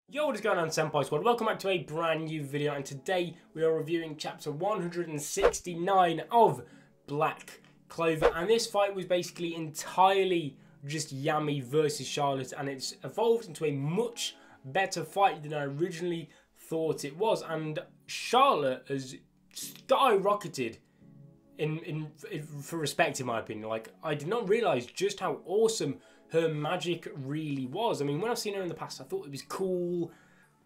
Yo, what is going on, Senpai Squad? Welcome back to a brand new video, and today we are reviewing chapter 169 of Black Clover. And this fight was basically entirely just Yami versus Charlotte, and it's evolved into a much better fight than I originally thought it was. And Charlotte has skyrocketed for respect, in my opinion. Like, I did not realise just how awesome her magic really was. I mean, when I've seen her in the past, I thought it was cool,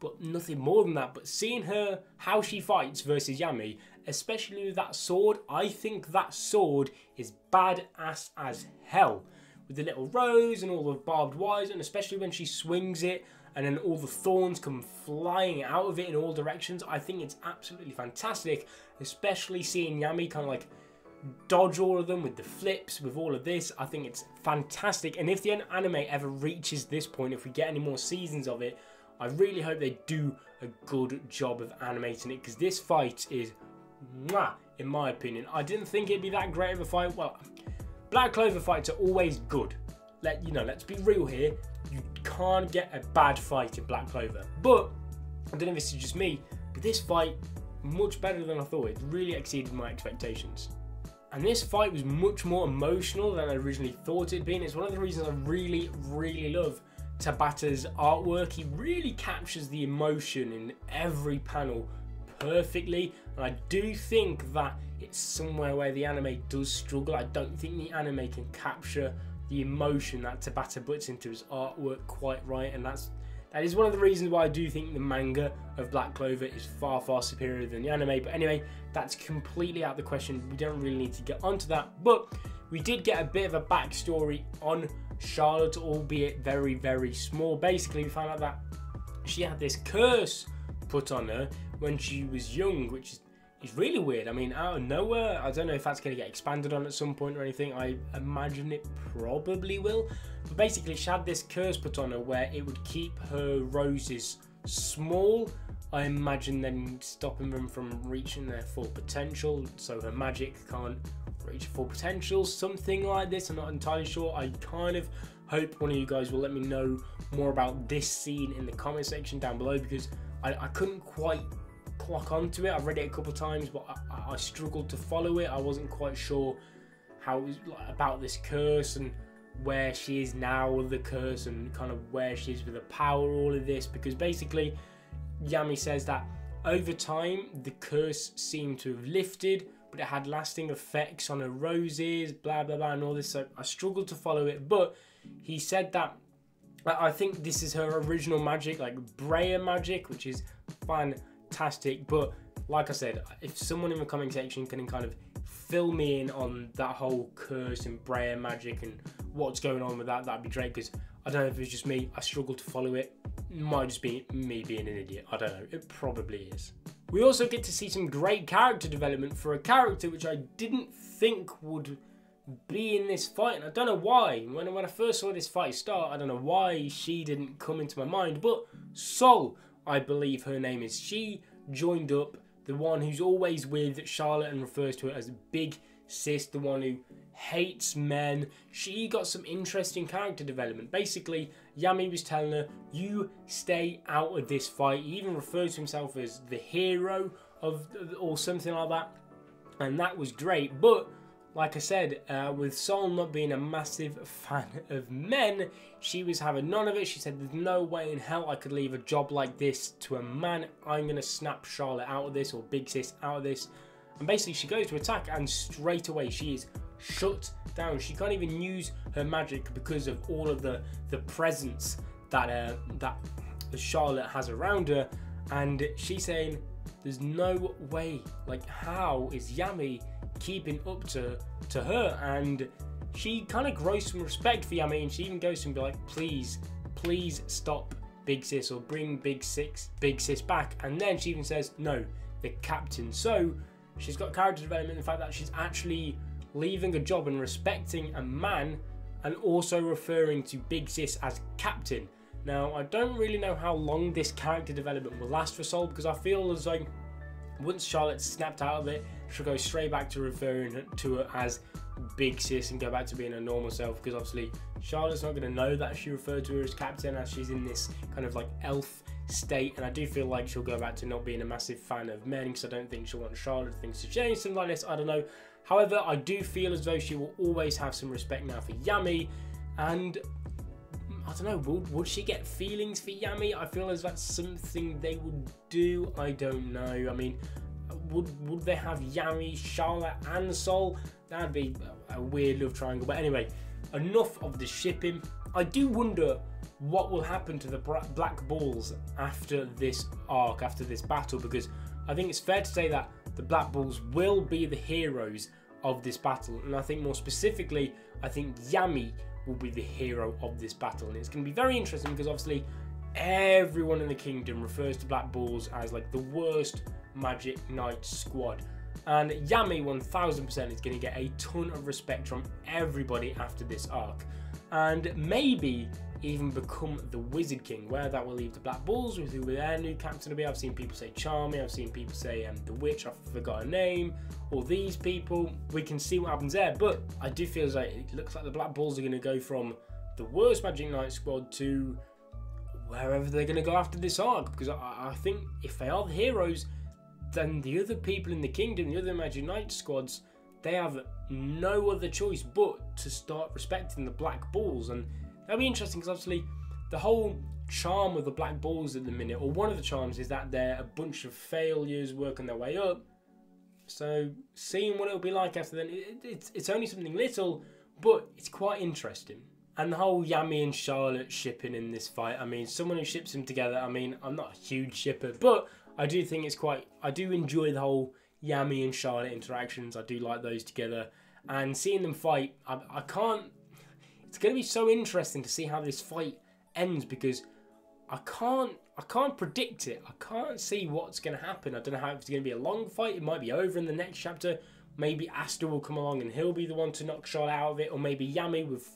but nothing more than that. But seeing her, how she fights versus Yami, especially with that sword, I think that sword is badass as hell. With the little rose and all the barbed wires, and especially when she swings it, and then all the thorns come flying out of it in all directions. I think it's absolutely fantastic, especially seeing Yami kind of like dodge all of them with the flips, with all of this. I think it's fantastic. And if the anime ever reaches this point, if we get any more seasons of it, I really hope they do a good job of animating it, because this fight is mwah, in my opinion. I didn't think it'd be that great of a fight. Well, Black Clover fights are always good. Let's be real here. You can't get a bad fight in Black Clover. But I don't know if this is just me, but this fight, much better than I thought. It really exceeded my expectations. And this fight was much more emotional than I originally thought it'd be. And it's one of the reasons I really, really love Tabata's artwork. He really captures the emotion in every panel perfectly. And I do think that it's somewhere where the anime does struggle. I don't think the anime can capture the emotion that Tabata puts into his artwork quite right. And that is one of the reasons why I do think the manga of Black Clover is far, far superior than the anime. But anyway, that's completely out of the question. We don't really need to get onto that. But we did get a bit of a backstory on Charlotte, albeit very, very small. Basically, we found out that she had this curse put on her when she was young, which is really weird. I mean, out of nowhere. I don't know if that's going to get expanded on at some point or anything. I imagine it probably will. But basically, she had this curse put on her where it would keep her roses small. I imagine then stopping them from reaching their full potential, so her magic can't reach full potential, something like this. I'm not entirely sure. I kind of hope one of you guys will let me know more about this scene in the comment section down below, because I couldn't quite clock onto it. I've read it a couple of times, but I struggled to follow it. I wasn't quite sure how it was about this curse and where she is now with the curse, and kind of where she is with the power, all of this, because basically Yami says that over time the curse seemed to have lifted, but it had lasting effects on her roses, blah blah blah and all this. So I struggled to follow it, but he said that I think this is her original magic, like Brea magic, which is fantastic. But like I said, if someone in the comment section can kind of fill me in on that whole curse and Brea magic and what's going on with that, that'd be great, because I don't know if it's just me, I struggle to follow it. It might just be me being an idiot, I don't know, it probably is. We also get to see some great character development for a character which I didn't think would be in this fight, and I don't know why. When I first saw this fight start, I don't know why she didn't come into my mind, but Sol, I believe her name is, she joined up, the one who's always with Charlotte and refers to her as Big Sis, the one who hates men. She got some interesting character development. Basically, Yami was telling her, you stay out of this fight. He even refers to himself as the hero of, or something like that, and that was great. But like I said, with Sol not being a massive fan of men, she was having none of it. She said, there's no way in hell I could leave a job like this to a man. I'm going to snap Charlotte out of this, or Big Sis out of this. And basically she goes to attack, and straight away she is shut down. She can't even use her magic because of all of the presence that Charlotte has around her. And she's saying, there's no way, like, how is Yami keeping up to her? And she kind of grows some respect for Yami, and she even goes to him and be like, please stop Big Sis, or bring Big Sis back. And then she even says, no, the captain. So she's got character development in the fact that she's actually leaving a job and respecting a man, and also referring to Big Sis as captain. Now, I don't really know how long this character development will last for Sol, because I feel as though once Charlotte snapped out of it, she'll go straight back to referring to her as Big Sis and go back to being her normal self, because obviously Charlotte's not going to know that she referred to her as captain, as she's in this kind of like elf state, and I do feel like she'll go back to not being a massive fan of men, because I don't think she'll want Charlotte things to change, something like this, I don't know. However, I do feel as though she will always have some respect now for Yami, and I don't know, would she get feelings for Yami? I feel as that's something they would do, I don't know. I mean, would they have Yami, Charlotte and Sol? That'd be a weird love triangle, but anyway, enough of the shipping. I do wonder what will happen to the Black Bulls after this arc, after this battle, because I think it's fair to say that the Black Bulls will be the heroes of this battle, and I think more specifically, I think Yami will be the hero of this battle, and it's going to be very interesting because obviously everyone in the kingdom refers to Black Bulls as like the worst Magic Knight squad, and Yami 1000% is going to get a ton of respect from everybody after this arc, and maybe even become the Wizard King. Where that will leave the Black Bulls, with who their new captain will be. I've seen people say Charmy, I've seen people say the Witch, I forgot her name, all these people. We can see what happens there, but I do feel like it looks like the Black Bulls are going to go from the worst Magic Knight squad to wherever they're going to go after this arc, because I think if they are the heroes, then the other people in the kingdom, the other Magic Knight squads, they have no other choice but to start respecting the Black Bulls. And that'll be interesting, because obviously the whole charm of the Black Bulls at the minute, or one of the charms, is that they're a bunch of failures working their way up. So seeing what it'll be like after then, it's only something little, but it's quite interesting. And the whole Yami and Charlotte shipping in this fight, I mean, someone who ships them together, I mean, I'm not a huge shipper, but I do think it's quite, I do enjoy the whole Yami and Charlotte interactions. I do like those together, and seeing them fight, I can't, it's going to be so interesting to see how this fight ends, because I can't predict it. I can't see what's going to happen. I don't know how, if it's going to be a long fight. It might be over in the next chapter. Maybe Asta will come along and he'll be the one to knock Charlotte out of it, or maybe Yami with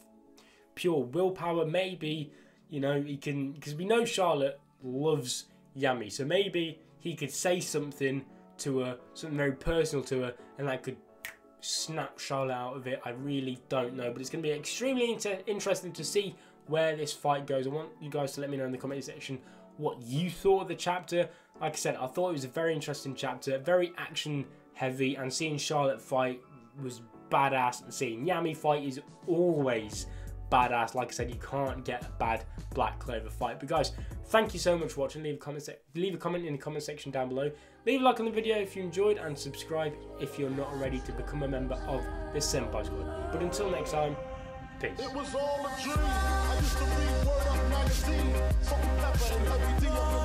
pure willpower. Maybe, you know, he can, because we know Charlotte loves Yami, so maybe he could say something to her, something very personal to her, and that could snap Charlotte out of it. I really don't know, but it's going to be extremely interesting to see where this fight goes. I want you guys to let me know in the comment section what you thought of the chapter. Like I said, I thought it was a very interesting chapter, very action heavy, and seeing Charlotte fight was badass, and seeing Yami fight is always badass. Like I said, you can't get a bad Black Clover fight. But guys, thank you so much for watching. Leave a comment in the comment section down below. Leave a like on the video if you enjoyed, and subscribe if you're not ready to become a member of the Senpai Squad. But until next time, peace. It was all a dream. I used to read Word Up magazine, Salt and Pepper, and everything on the